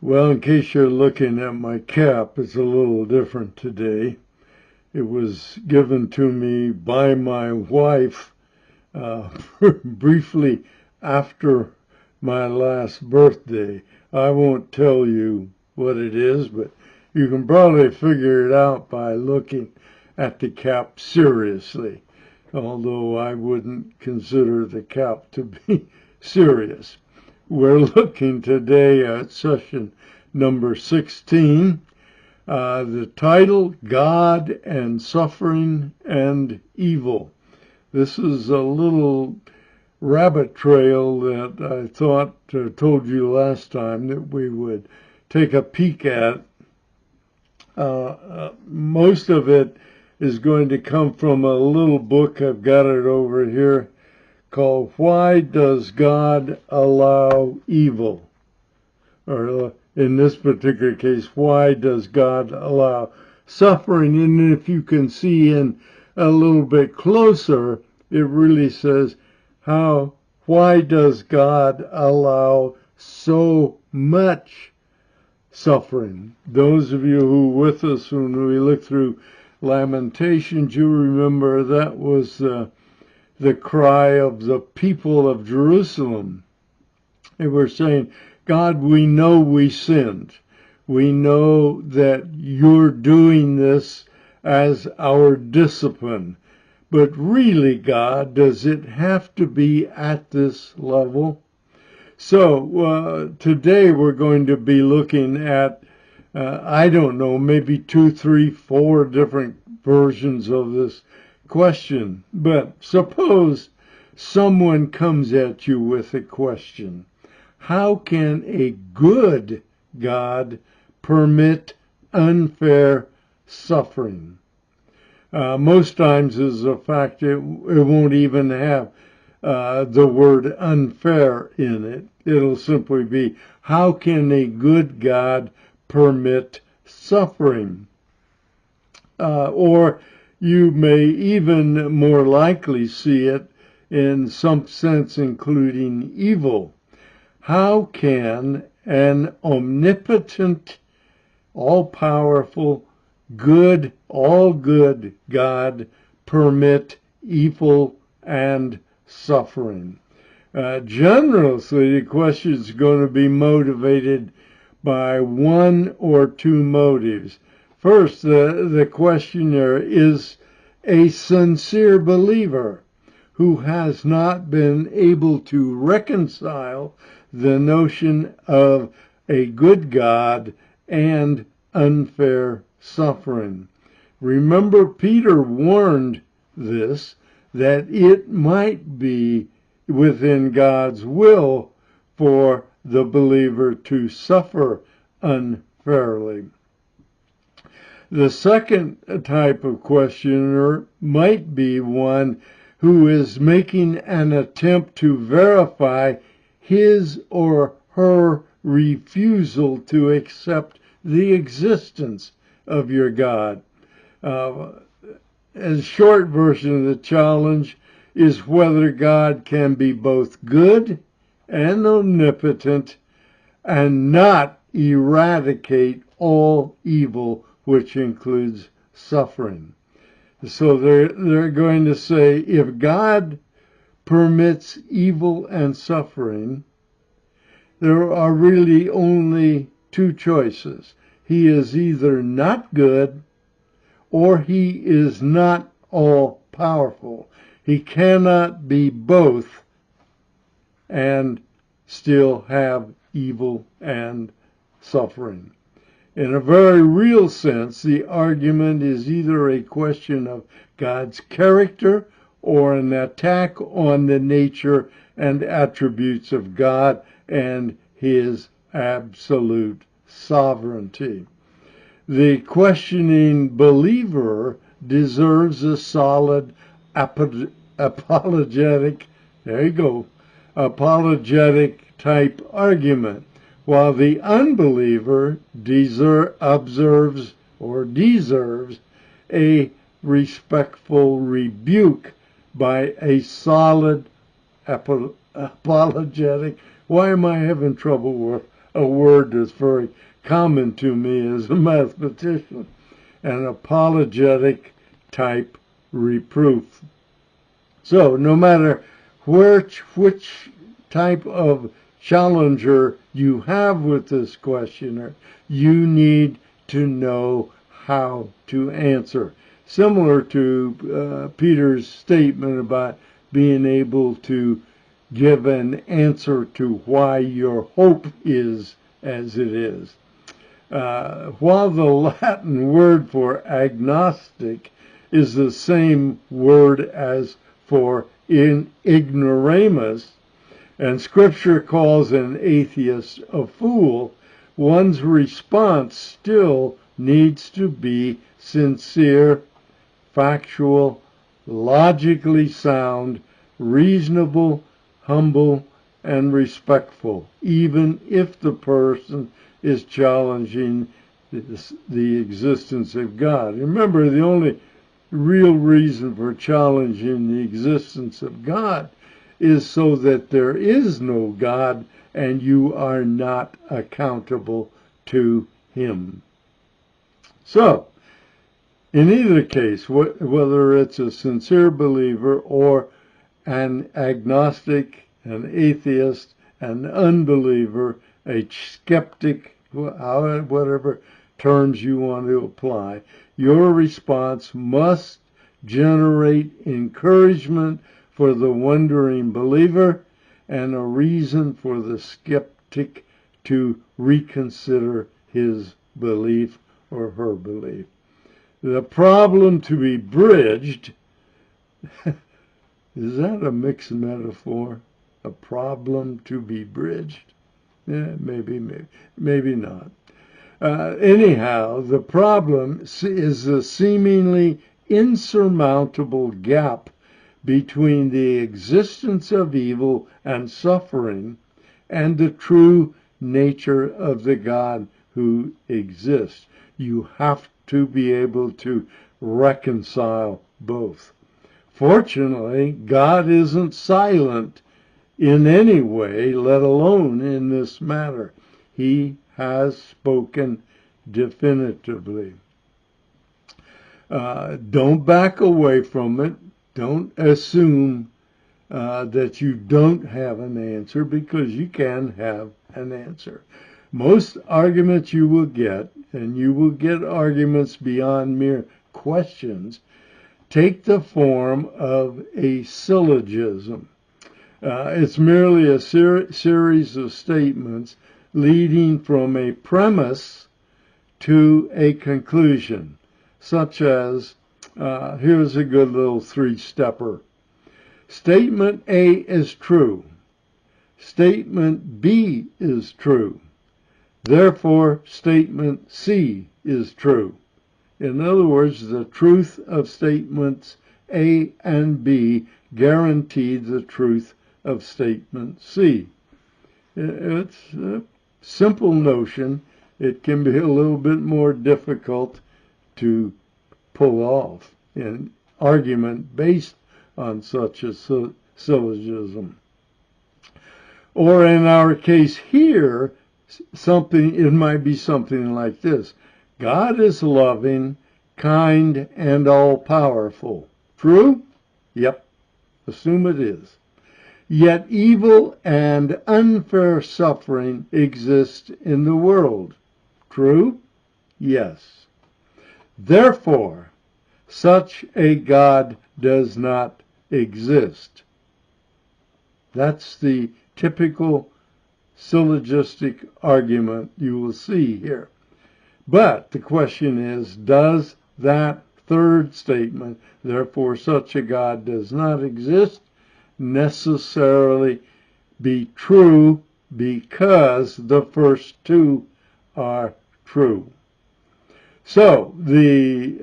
Well, in case you're looking at my cap, it's a little different today. It was given to me by my wife uh, briefly after my last birthday. I won't tell you what it is, but you can probably figure it out by looking at the cap seriously, although I wouldn't consider the cap to be serious. We're looking today at session number 16. The title, God and Suffering and Evil. This is a little rabbit trail that I thought, told you last time that we would take a peek at. Most of it is going to come from a little book, I've got it over here, called Why Does God Allow Evil? Or in this particular case, why does God allow suffering? And if you can see in a little bit closer, it really says, why does God allow so much suffering? Those of you who were with us when we looked through Lamentations, you remember that was the cry of the people of Jerusalem. They were saying, God, we know we sinned. We know that you're doing this as our discipline. But really, God, does it have to be at this level? So today we're going to be looking at, I don't know, maybe 2, 3, 4 different versions of this question. But suppose someone comes at you with a question. How can a good God permit unfair suffering? Most times is a fact it won't even have the word unfair in it. It'll simply be, how can a good God permit suffering? Or you may even more likely see it in some sense including evil. How can an omnipotent, all-powerful, good, all-good God permit evil and suffering? Generally, the question is going to be motivated by one or two motives. First, the questioner is a sincere believer who has not been able to reconcile the notion of a good God and unfair suffering. Remember, Peter warned that it might be within God's will for the believer to suffer unfairly. The second type of questioner might be one who is making an attempt to verify his or her refusal to accept the existence of your God. A short version of the challenge is whether God can be both good and omnipotent and not eradicate all evil, which includes suffering. So they're going to say, if God permits evil and suffering, there are really only two choices. He is either not good or he is not all-powerful. He cannot be both and still have evil and suffering. In a very real sense, the argument is either a question of God's character or an attack on the nature and attributes of God and his absolute sovereignty. The questioning believer deserves a solid apologetic, apologetic type argument, while the unbeliever deserves a respectful rebuke by a solid apologetic. Why am I having trouble with a word that's very common to me as a mathematician, an apologetic type reproof. So no matter which type of challenger you have with this questioner, you need to know how to answer. Similar to Peter's statement about being able to give an answer to why your hope is as it is. While the Latin word for agnostic is the same word as for ignoramus, and Scripture calls an atheist a fool, one's response still needs to be sincere, factual, logically sound, reasonable, humble, and respectful, even if the person is challenging the existence of God. Remember, the only real reason for challenging the existence of God is so that there is no God and you are not accountable to Him. So, in either case, whether it's a sincere believer or an agnostic, an atheist, an unbeliever, a skeptic, whatever terms you want to apply, your response must generate encouragement for the wondering believer and a reason for the skeptic to reconsider his belief or her belief. The problem to be bridged, is that a mixed metaphor? A problem to be bridged? Yeah, maybe not. Anyhow, the problem is the seemingly insurmountable gap between the existence of evil and suffering and the true nature of the God who exists. You have to be able to reconcile both. Fortunately, God isn't silent in any way, let alone in this matter. He has spoken definitively. Don't back away from it. Don't assume that you don't have an answer, because you can have an answer. Most arguments you will get, and you will get arguments beyond mere questions, take the form of a syllogism. It's merely a series of statements leading from a premise to a conclusion, such as, here's a good little three-stepper. Statement A is true. Statement B is true. Therefore, statement C is true. In other words, the truth of statements A and B guarantee the truth of statement C. It's a simple notion. It can be a little bit more difficult to pull off an argument based on such a syllogism. Or in our case here, it might be something like this. God is loving, kind, and all-powerful. True? Yep. Assume it is. Yet evil and unfair suffering exist in the world. True? Yes. Therefore, such a God does not exist. That's the typical syllogistic argument you will see here. But the question is, does that third statement, therefore such a God does not exist, necessarily be true because the first two are true? So, we'll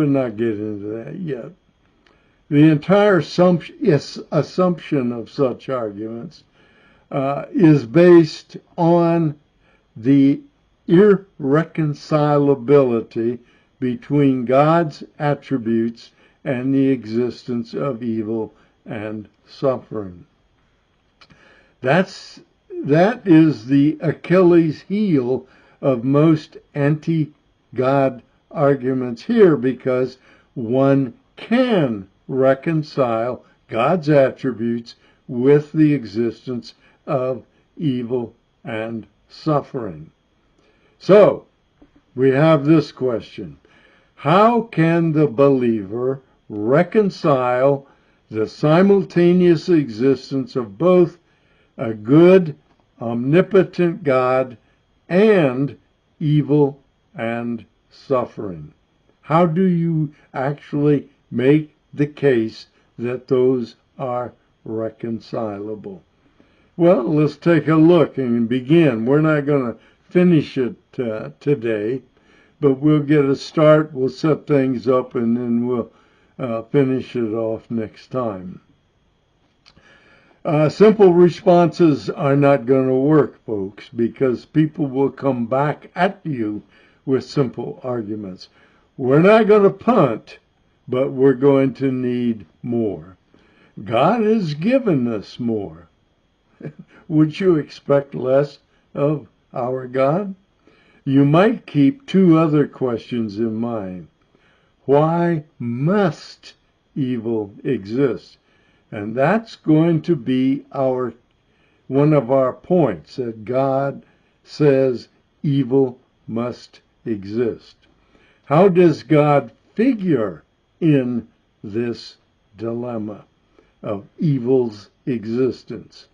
not get into that yet. The entire assumption of such arguments is based on the irreconcilability between God's attributes and the existence of evil and suffering. That's that is the Achilles heel of most anti-God arguments here, because one can reconcile God's attributes with the existence of evil and suffering. So, we have this question. How can the believer reconcile the simultaneous existence of both a good, omnipotent God and evil and suffering? How do you actually make the case that those are reconcilable? Well, let's take a look and begin. We're not going to finish it today, but we'll get a start, we'll set things up, and then we'll finish it off next time. Simple responses are not going to work, folks, because people will come back at you with simple arguments. We're not going to punt, but we're going to need more. God has given us more. Would you expect less of our God? You might keep two other questions in mind. Why must evil exist? And that's going to be one of our points, that God says evil must exist. How does God figure in this dilemma of evil's existence?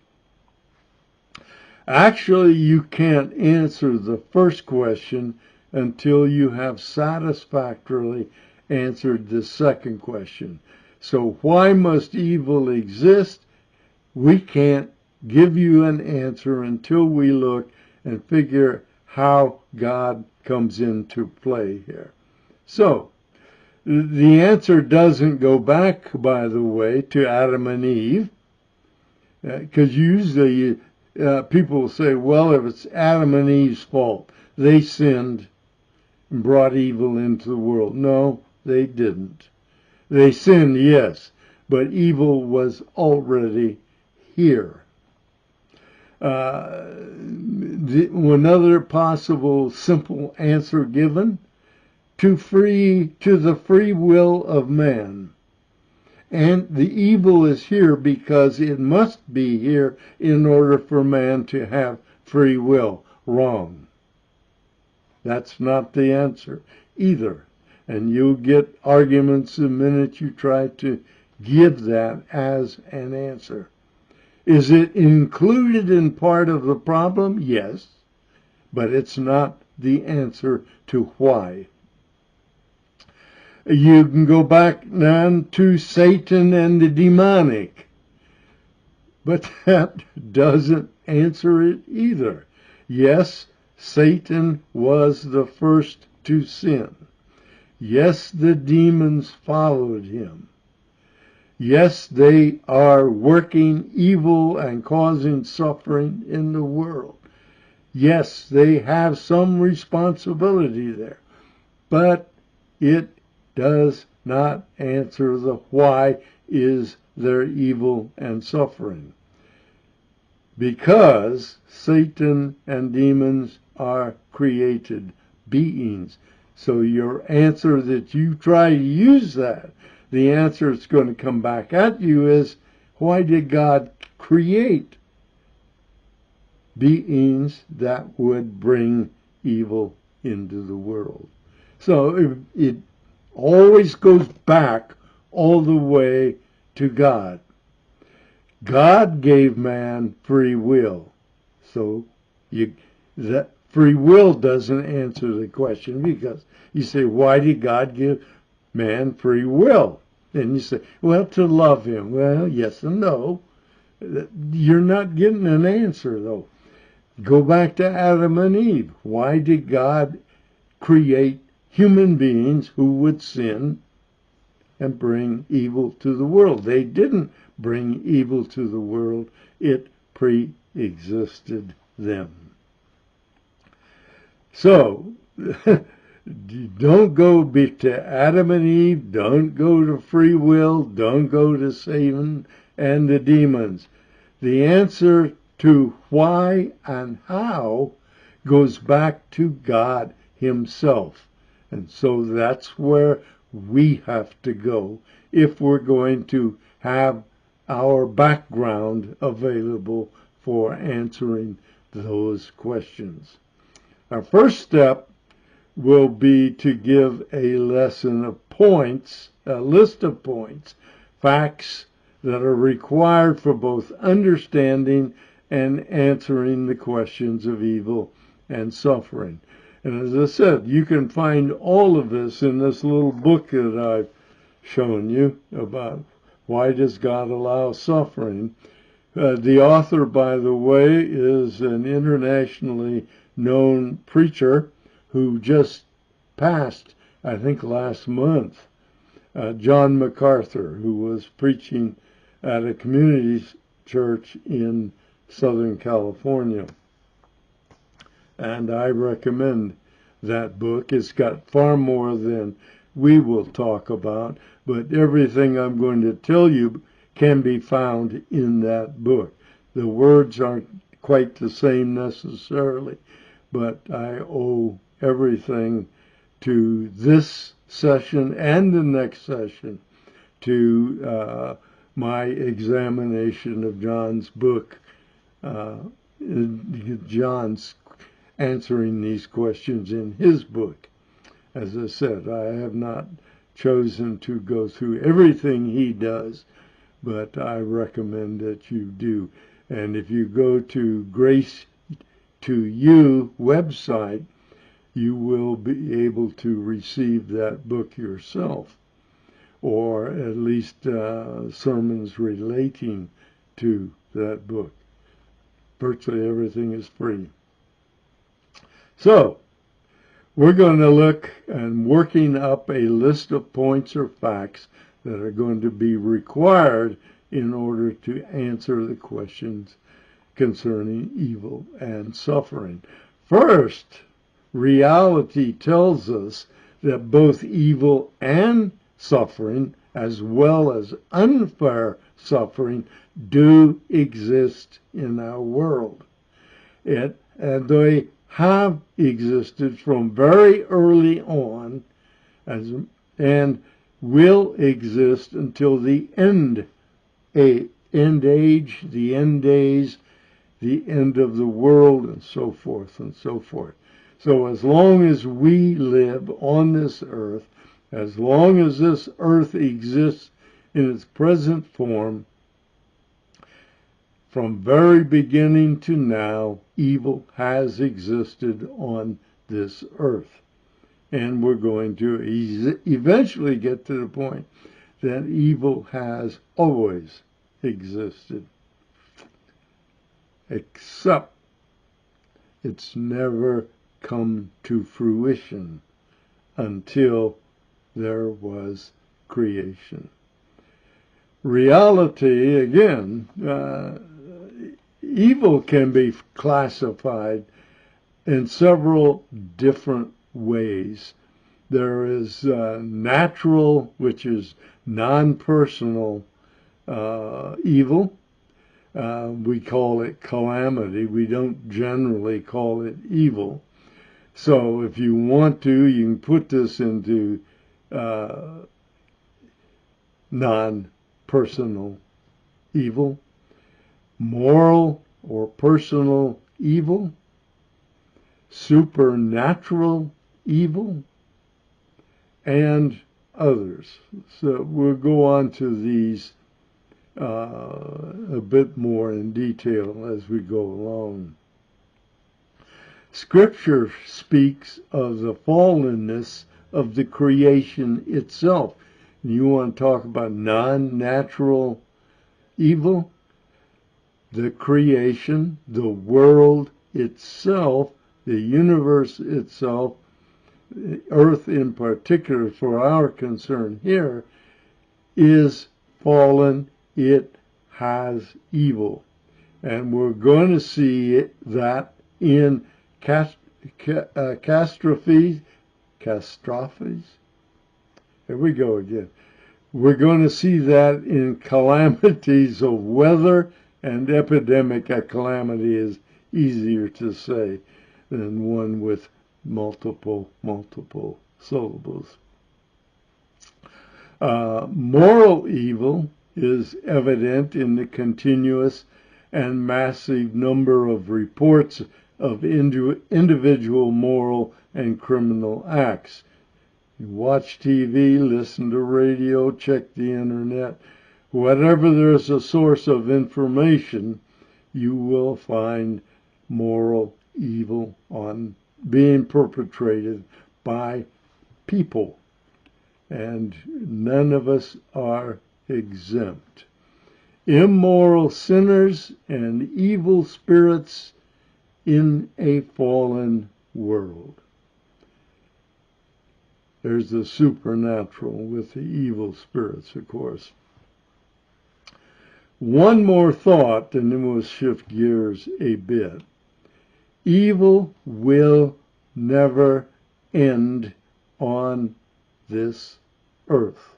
Actually, you can't answer the first question until you have satisfactorily answered the second question. So why must evil exist? We can't give you an answer until we look and figure how God comes into play here. So, the answer doesn't go back, by the way, to Adam and Eve, because usually people will say, well, if it's Adam and Eve's fault, they sinned and brought evil into the world. No, they didn't. They sinned, yes, but evil was already here. Another possible simple answer given, to the free will of man. And the evil is here because it must be here in order for man to have free will. Wrong. That's not the answer either. And you'll get arguments the minute you try to give that as an answer. Is it included in part of the problem? Yes. But it's not the answer to why. You can go back now to Satan and the demonic. But that doesn't answer it either. Yes, Satan was the first to sin. Yes, the demons followed him. Yes, they are working evil and causing suffering in the world. Yes, they have some responsibility there. But it does not answer the why is there evil and suffering. Because Satan and demons are created beings. So your answer that you try to use that, the answer that's going to come back at you is, why did God create beings that would bring evil into the world? So it always goes back all the way to God. God gave man free will. So that free will doesn't answer the question, because you say, why did God give man free will? And you say, well, to love him. Well, yes and no. You're not getting an answer, though. Go back to Adam and Eve. Why did God create human beings who would sin and bring evil to the world? They didn't bring evil to the world. It pre-existed them. So, don't go to Adam and Eve, don't go to free will, don't go to Satan and the demons. The answer to why and how goes back to God himself. And so that's where we have to go if we're going to have our background available for answering those questions. Our first step will be to give a lesson of points, a list of points, facts that are required for both understanding and answering the questions of evil and suffering. And as I said, you can find all of this in this little book that I've shown you about why does God allow suffering. The author, by the way, is an internationally known preacher who just passed, I think last month, John MacArthur, who was preaching at a community church in Southern California. And I recommend that book. It's got far more than we will talk about, but everything I'm going to tell you can be found in that book. The words aren't quite the same necessarily, but I owe everything to this session and the next session to my examination of John's book, John's answering these questions in his book. As I said, I have not chosen to go through everything he does, but I recommend that you do. And if you go to Grace to You website, you will be able to receive that book yourself, or at least sermons relating to that book. Virtually everything is free. So, we're going to look and working up a list of points or facts that are going to be required in order to answer the questions concerning evil and suffering. First, reality tells us that both evil and suffering, as well as unfair suffering, do exist in our world. And they have existed from very early on and will exist until the end age, the end days, the end of the world, and so forth and so forth. So as long as we live on this earth, as long as this earth exists in its present form, from very beginning to now, evil has existed on this earth. And we're going to eventually get to the point that evil has always existed. Except it's never come to fruition until there was creation. Reality, again, evil can be classified in several different ways. There is natural, which is non-personal evil. We call it calamity. We don't generally call it evil. So if you want to, you can put this into non-personal evil, moral or personal evil, supernatural evil, and others. So we'll go on to these a bit more in detail as we go along. Scripture speaks of the fallenness of the creation itself. You want to talk about non-natural evil? The creation, the world itself, the universe itself, earth in particular for our concern here, is fallen. It has evil. And we're going to see that in catastrophes. Here we go again. We're going to see that in calamities of weather And epidemic, a calamity, is easier to say than one with multiple syllables. Moral evil is evident in the continuous and massive number of reports of individual moral and criminal acts. You watch TV, listen to radio, check the internet. Whatever there's a source of information, you will find moral evil on being perpetrated by people. And none of us are exempt. Immoral sinners and evil spirits in a fallen world. There's the supernatural with the evil spirits, of course. One more thought, and then we'll shift gears a bit. Evil will never end on this earth.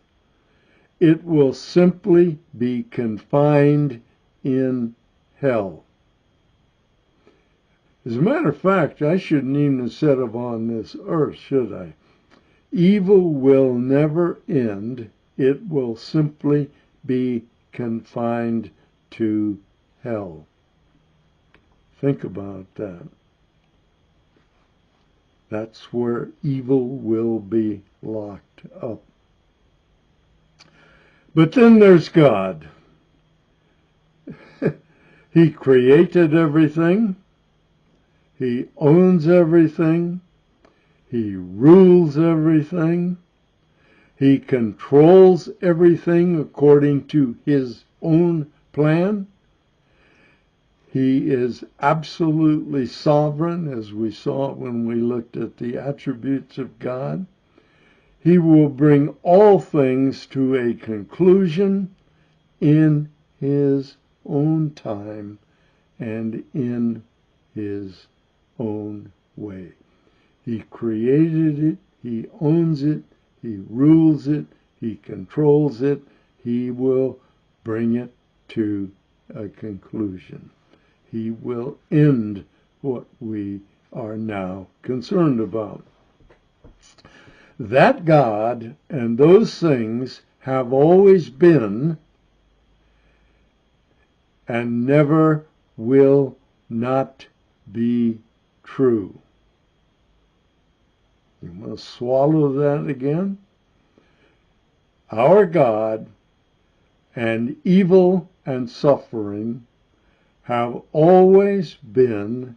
It will simply be confined in hell. As a matter of fact, I shouldn't even have said of on this earth, should I? Evil will never end. It will simply be confined to hell. Think about that. That's where evil will be locked up. But then there's God. He created everything. He owns everything. He rules everything. He controls everything according to his own plan. He is absolutely sovereign, as we saw when we looked at the attributes of God. He will bring all things to a conclusion in his own time and in his own way. He created it, he owns it, he rules it, he controls it. He will bring it to a conclusion. He will end what we are now concerned about. That God and those things have always been and never will not be true. You must swallow that again. Our God and evil and suffering have always been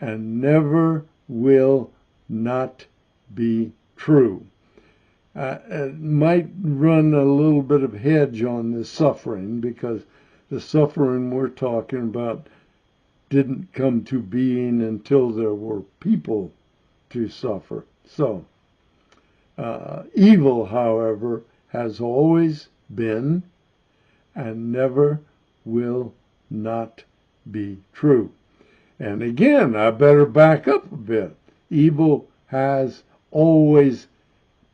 and never will not be true. It might run a little bit of hedge on the suffering, because the suffering we're talking about didn't come to being until there were people to suffer. So, evil, however, has always been and never will not be true. And again, I better back up a bit. Evil has always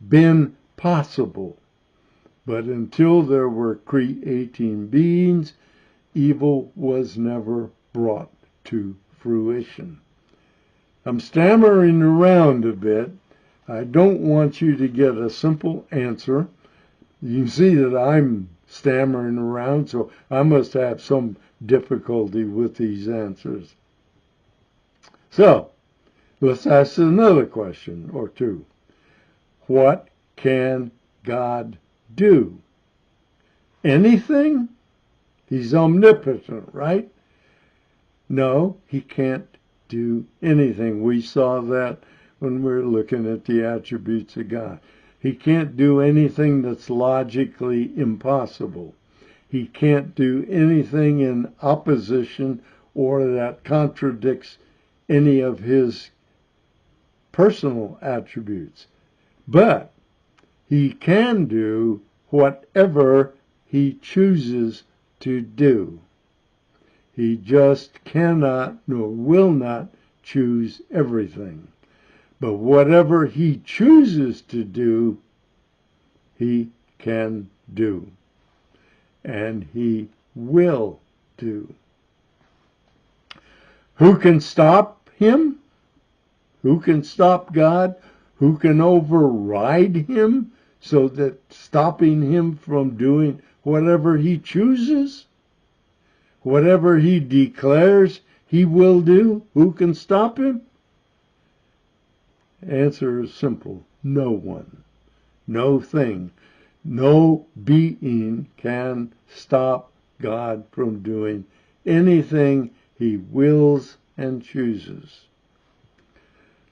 been possible. But until there were creating beings, evil was never brought to fruition. I'm stammering around a bit. I don't want you to get a simple answer. You can see that I'm stammering around, so I must have some difficulty with these answers. So, let's ask another question or two. What can God do? Anything? He's omnipotent, right? No, he can't do anything. We saw that when we were looking at the attributes of God. He can't do anything that's logically impossible. He can't do anything in opposition or that contradicts any of his personal attributes. But he can do whatever he chooses to do. He just cannot nor will not choose everything. But whatever he chooses to do, he can do. And he will do. Who can stop him? Who can stop God? Who can override him so that stopping him from doing whatever he chooses? Whatever he declares he will do? Who can stop him? Answer is simple. No one. No thing. No being can stop God from doing anything he wills and chooses.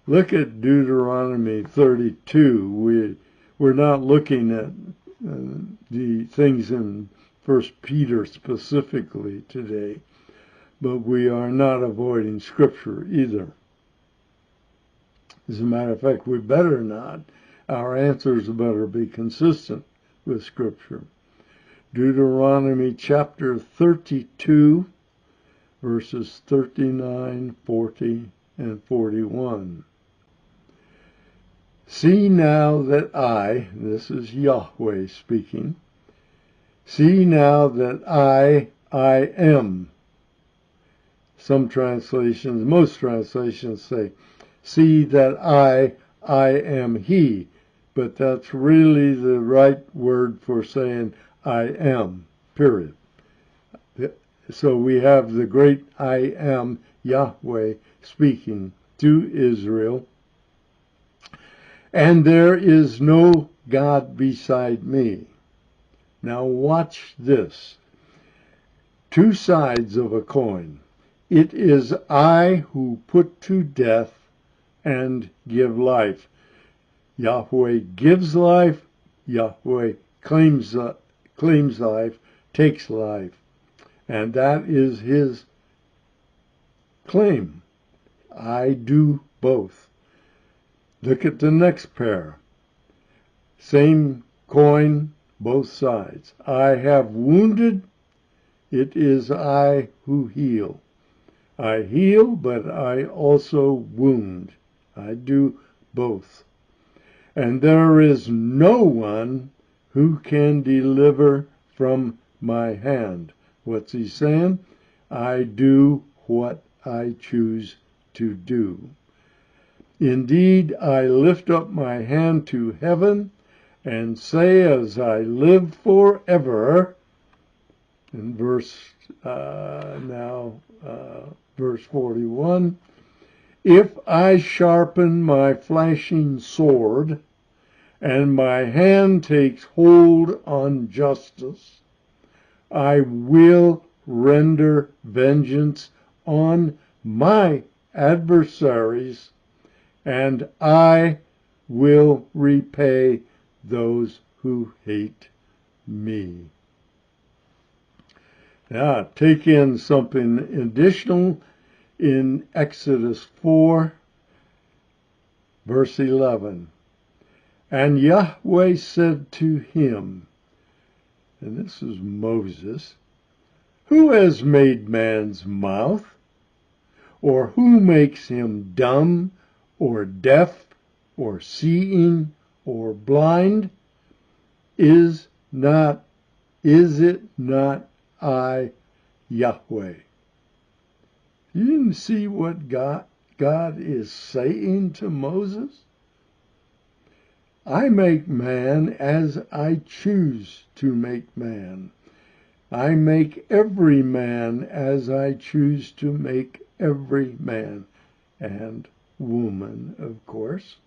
Look at Deuteronomy 32. We're not looking at the things in 1 Peter specifically today, but we are not avoiding Scripture either. As a matter of fact, we better not. Our answers better be consistent with Scripture. Deuteronomy chapter 32, verses 39, 40, and 41. See now that I, this is Yahweh speaking, see now that I am. Some translations, most translations say, see that I am he. But that's really the right word for saying I am, period. So we have the great I am, Yahweh, speaking to Israel. And there is no God beside me. Now watch this. Two sides of a coin. It is I who put to death and give life. Yahweh gives life. Yahweh claims life, takes life. And that is his claim. I do both. Look at the next pair. Same coin, both sides. I have wounded. It is I who heal. I heal, but I also wound. I do both. And there is no one who can deliver from my hand. What's he saying? I do what I choose to do. Indeed, I lift up my hand to heaven and say as I live forever, in verse 41, if I sharpen my flashing sword, and my hand takes hold on justice, I will render vengeance on my adversaries, and I will repay those who hate me. Now, take in something additional in Exodus 4, verse 11. And Yahweh said to him, and this is Moses, who has made man's mouth? Or who makes him dumb, or deaf, or seeing, or blind? Is it not I, Yahweh? You didn't see what God is saying to Moses? I make man as I choose to make man. I make every man as I choose to make every man and woman, of course.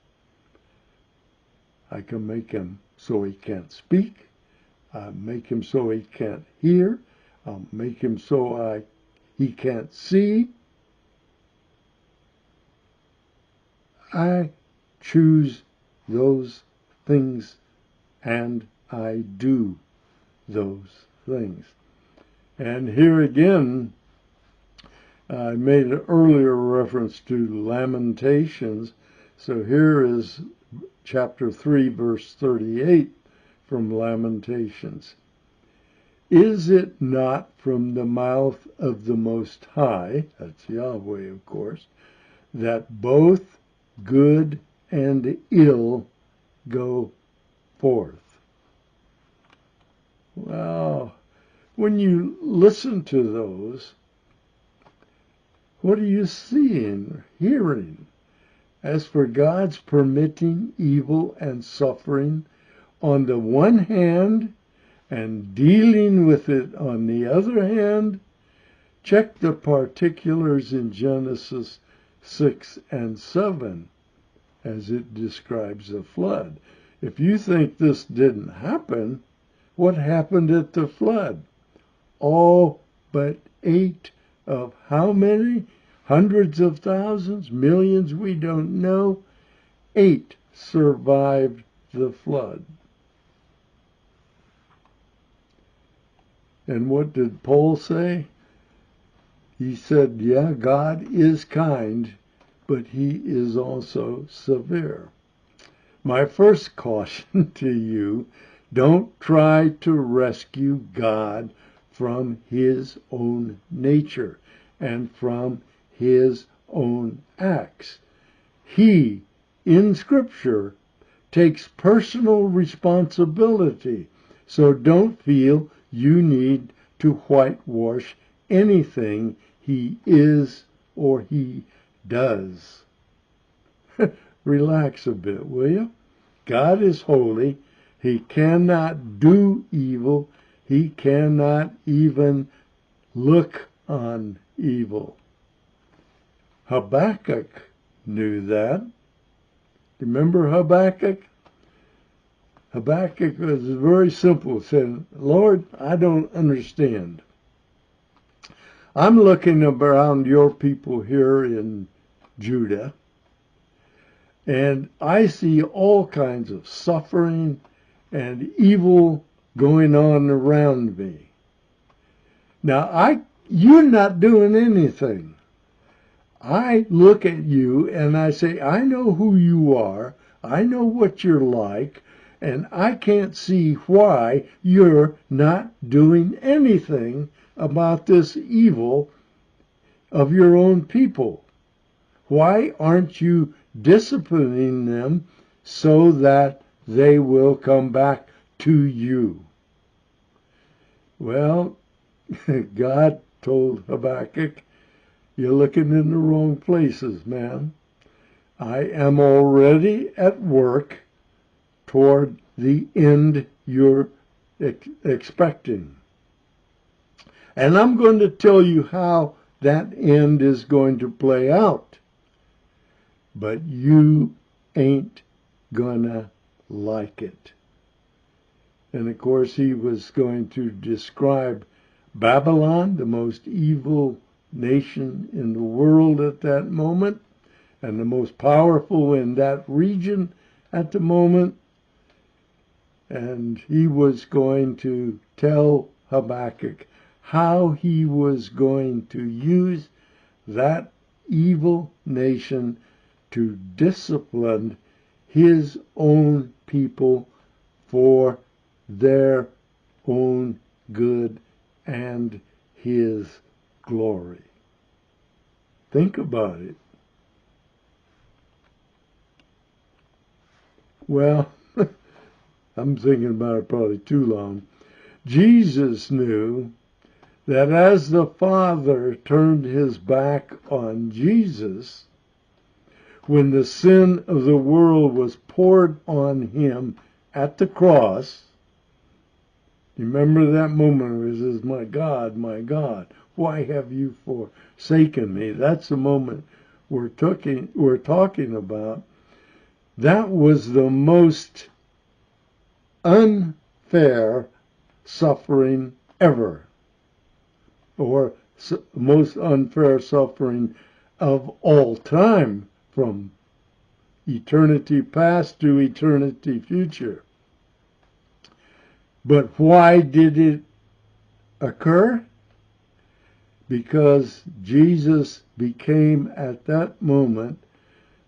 I can make him so he can't speak. I'll make him so he can't hear. I'll make him so he can't see. I choose those things and I do those things. And here again, I made an earlier reference to Lamentations. So here is chapter 3, verse 38 from Lamentations. Is it not from the mouth of the Most High, that's Yahweh, of course, that both good and ill go forth? Well, when you listen to those, What are you seeing, hearing? As for God's permitting evil and suffering on the one hand and dealing with it on the other hand, check the particulars in Genesis 6 and 7 as it describes the flood. If you think this didn't happen, what happened at the flood? All but 8 of how many? Hundreds of thousands, millions, we don't know. 8 survived the flood. And what did Paul say? He said, yeah, God is kind, but he is also severe. My first caution to you, don't try to rescue God from his own nature and from his own acts. He, in Scripture, takes personal responsibility, so don't feel you need to whitewash anything he is or he does. Relax a bit, will you? God is holy. He cannot do evil. He cannot even look on evil. Habakkuk knew that. Remember Habakkuk? Habakkuk was very simple. Said, Lord, I don't understand. I'm looking around your people here in Judah, and I see all kinds of suffering and evil going on around me. Now, you're not doing anything. I look at you and I say, I know who you are. I know what you're like. And I can't see why you're not doing anything about this evil of your own people. Why aren't you disciplining them so that they will come back to you? Well, God told Habakkuk, you're looking in the wrong places, man. I am already at work toward the end you're expecting. And I'm going to tell you how that end is going to play out. But you ain't gonna like it. And of course, he was going to describe Babylon, the most evil nation in the world at that moment, and the most powerful in that region at the moment. And he was going to tell Habakkuk how he was going to use that evil nation to discipline his own people for their own good and his glory. Think about it. Well, I'm thinking about it probably too long. Jesus knew that as the Father turned his back on Jesus, when the sin of the world was poured on him at the cross, remember that moment where he says, my God, why have you forsaken me? That's the moment we're talking about. That was the most unfair suffering ever, or most unfair suffering of all time, from eternity past to eternity future. But why did it occur? Because Jesus became at that moment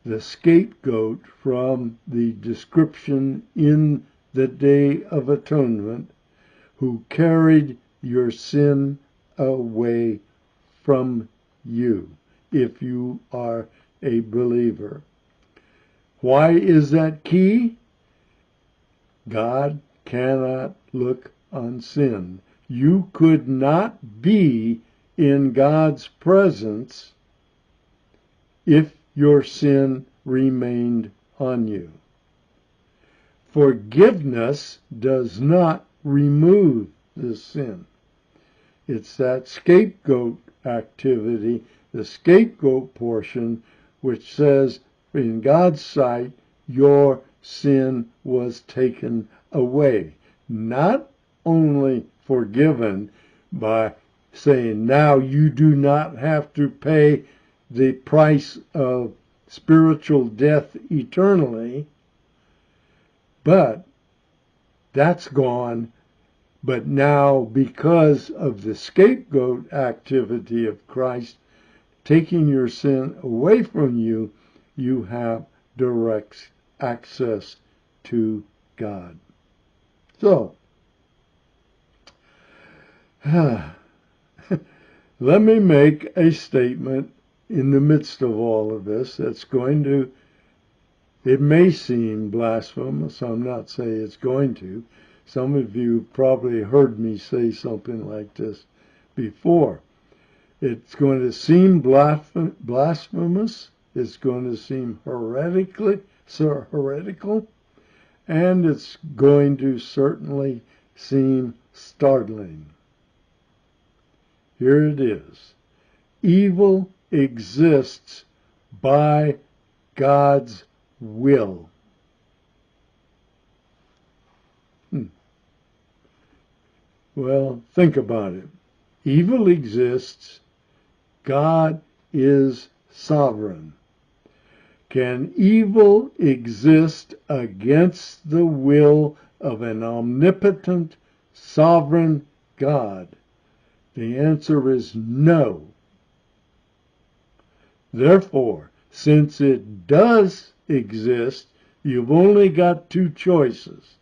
the scapegoat from the description in the Day of Atonement, who carried your sin away from you, if you are a believer. Why is that key? God cannot look on sin. You could not be in God's presence if your sin remained on you. Forgiveness does not remove the sin. It's that scapegoat activity, the scapegoat portion, which says, in God's sight, your sin was taken away. Not only forgiven by saying, now you do not have to pay the price of spiritual death eternally, but that's gone. But now, because of the scapegoat activity of Christ, taking your sin away from you, you have direct access to God. So, let me make a statement in the midst of all of this that's going to, it may seem blasphemous. I'm not saying it's going to. Some of you probably heard me say something like this before. It's going to seem blasphemous. It's going to seem heretical, and it's going to certainly seem startling. Here it is. Evil exists by God's will. Well, think about it. Evil exists. God is sovereign. Can evil exist against the will of an omnipotent, sovereign God? The answer is no. Therefore, since it does exist, you've only got two choices.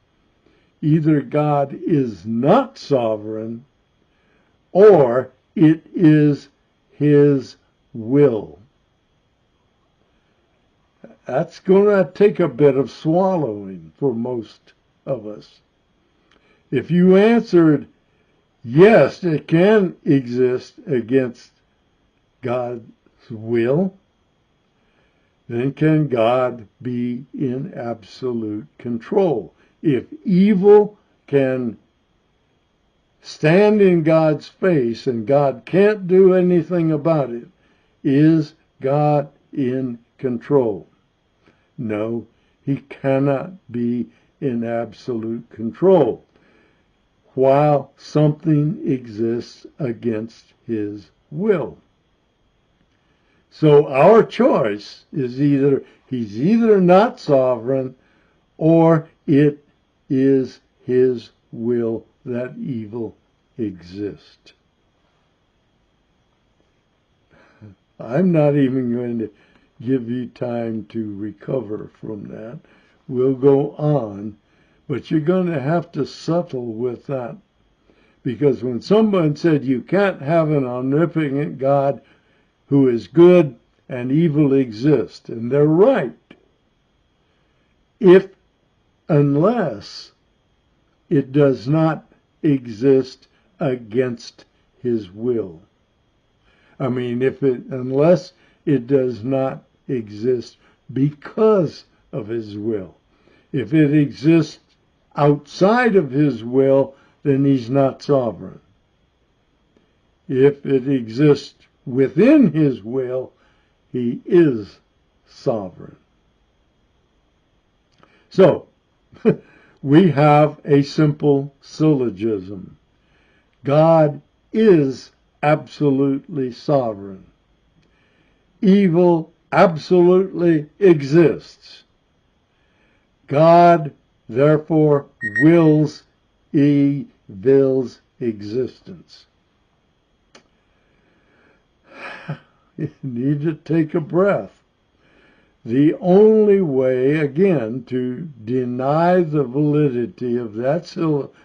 Either God is not sovereign, or it is his will. That's going to take a bit of swallowing for most of us. If you answered, yes, it can exist against God's will, then can God be in absolute control? If evil can stand in God's face and God can't do anything about it, is God in control? No, he cannot be in absolute control while something exists against his will. So our choice is he's either not sovereign, or it is his will that evil exist. I'm not even going to give you time to recover from that. We'll go on, but you're going to have to settle with that. Because when someone said you can't have an omnipotent God who is good and evil exist, and they're right, unless it does not exist against his will. Unless it does not exist because of his will. If it exists outside of his will, then he's not sovereign. If it exists within his will, he is sovereign. So, we have a simple syllogism. God is absolutely sovereign. Evil absolutely exists. God, therefore, wills evil's existence. You need to take a breath. The only way, again, to deny the validity of that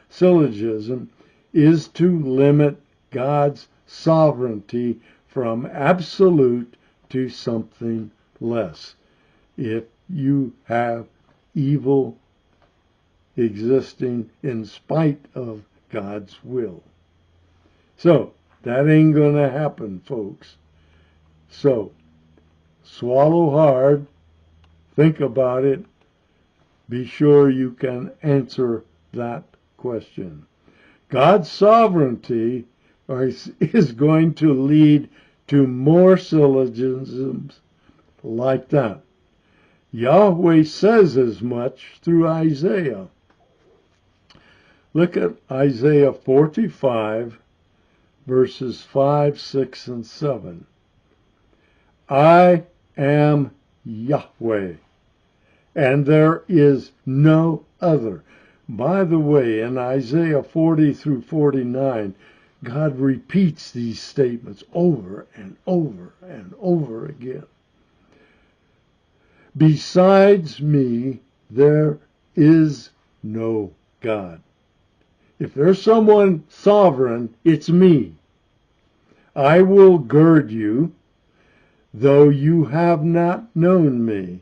syllogism is to limit God's sovereignty from absolute to something less. If you have evil existing in spite of God's will. So, that ain't going to happen, folks. So, swallow hard, think about it, be sure you can answer that question. God's sovereignty is going to lead to more syllogisms like that. Yahweh says as much through Isaiah. Look at Isaiah 45, verses 5, 6, and 7. I am Yahweh, and there is no other. By the way, in Isaiah 40 through 49, God repeats these statements over and over and over again. Besides me, there is no God. If there's someone sovereign, it's me. I will gird you, though you have not known me,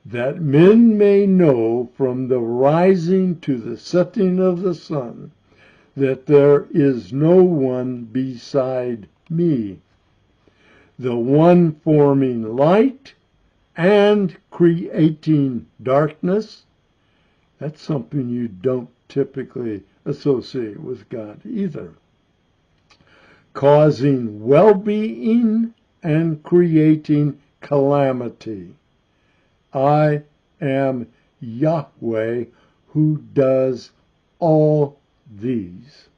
that men may know from the rising to the setting of the sun that there is no one beside me, the one forming light and creating darkness. That's something you don't typically associate with God either. Causing well-being and creating calamity. I am Yahweh who does all these.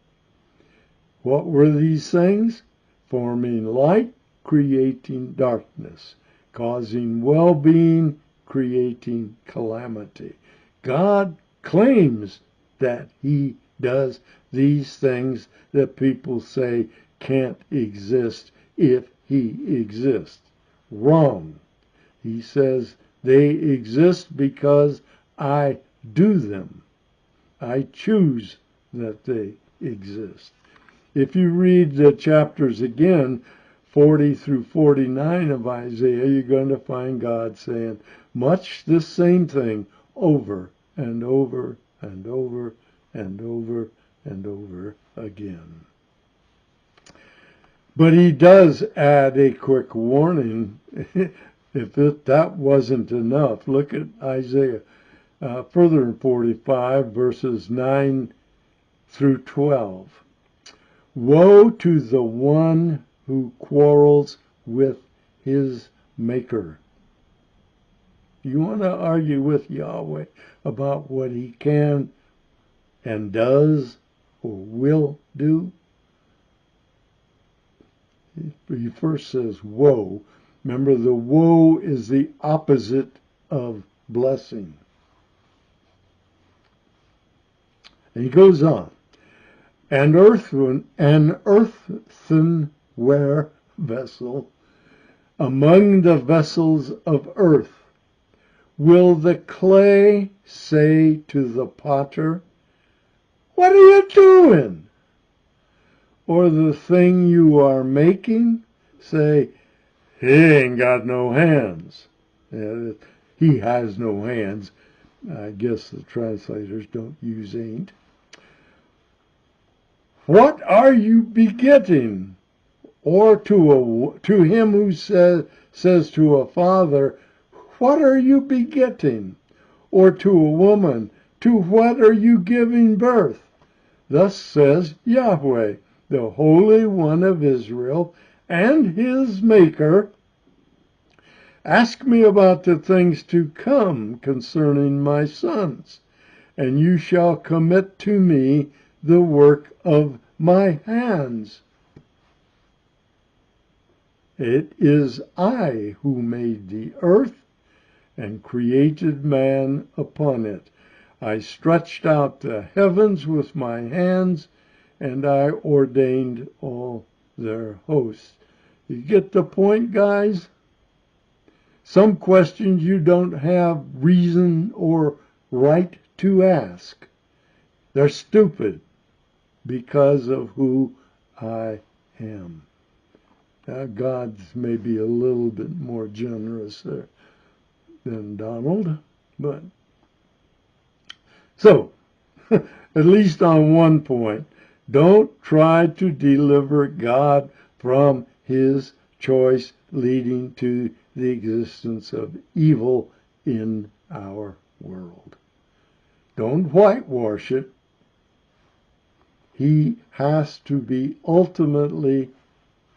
What were these things? Forming light, creating darkness. Causing well-being, creating calamity. God claims that he does these things that people say can't exist if he exists. Wrong. He says they exist because I do them. I choose that they exist. If you read the chapters again, 40 through 49 of Isaiah, you're going to find God saying much the same thing over and over and over and over and over again. But he does add a quick warning. If that wasn't enough, look at Isaiah further in 45, verses 9 through 12. Woe to the one who quarrels with his maker. You want to argue with Yahweh about what he can and does or will do? He first says woe. Remember, the woe is the opposite of blessing. And he goes on. An earthenware vessel among the vessels of earth. Will the clay say to the potter, "What are you doing?" Or the thing you are making say, "He ain't got no hands." He has no hands. I guess the translators don't use ain't. What are you begetting? Or to him who says to a father, "What are you begetting?" Or to a woman, "To what are you giving birth?" Thus says Yahweh, the Holy One of Israel, and his Maker. Ask me about the things to come concerning my sons, and you shall commit to me the work of my hands. It is I who made the earth and created man upon it. I stretched out the heavens with my hands, and I ordained all their hosts. You get the point, guys? Some questions you don't have reason or right to ask. They're stupid because of who I am. Now, God's maybe a little bit more generous there than Donald, but so, at least on one point, don't try to deliver God from his choice leading to the existence of evil in our world. Don't whitewash it. He has to be ultimately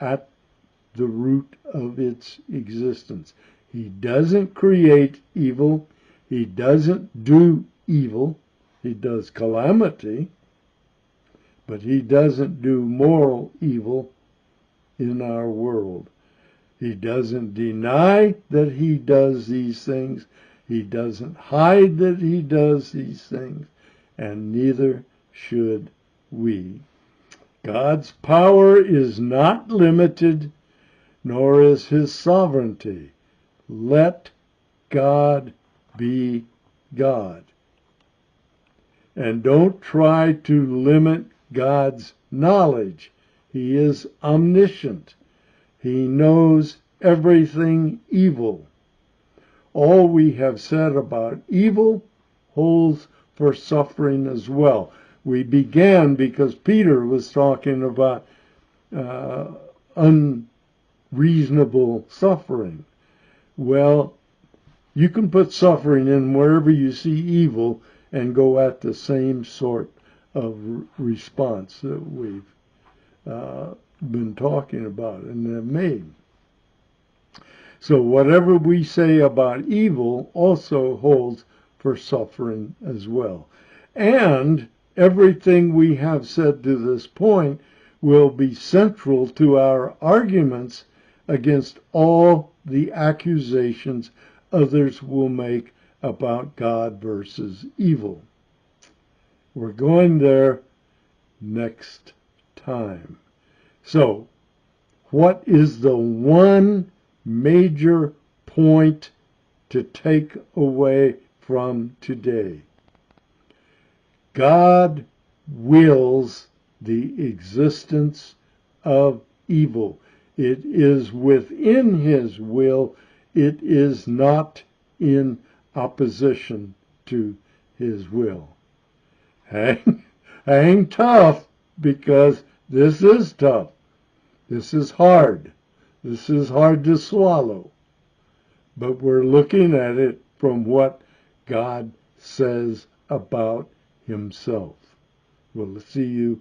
at the root of its existence. He doesn't create evil. He doesn't do evil. He does calamity, but he doesn't do moral evil in our world. He doesn't deny that he does these things. He doesn't hide that he does these things, and neither should we. God's power is not limited, nor is his sovereignty. Let God be God. And don't try to limit God's knowledge. He is omniscient. He knows everything evil. All we have said about evil holds for suffering as well. We began because Peter was talking about unreasonable suffering. Well, you can put suffering in wherever you see evil and go at the same sort of response that we've been talking about and have made. So whatever we say about evil also holds for suffering as well. And everything we have said to this point will be central to our arguments against all the accusations others will make about God versus evil. We're going there next time. So, what is the one major point to take away from today? God wills the existence of evil. It is within his will. It is not in opposition to his will. Hang tough, because this is tough. This is hard. This is hard to swallow. But we're looking at it from what God says about himself. We'll see you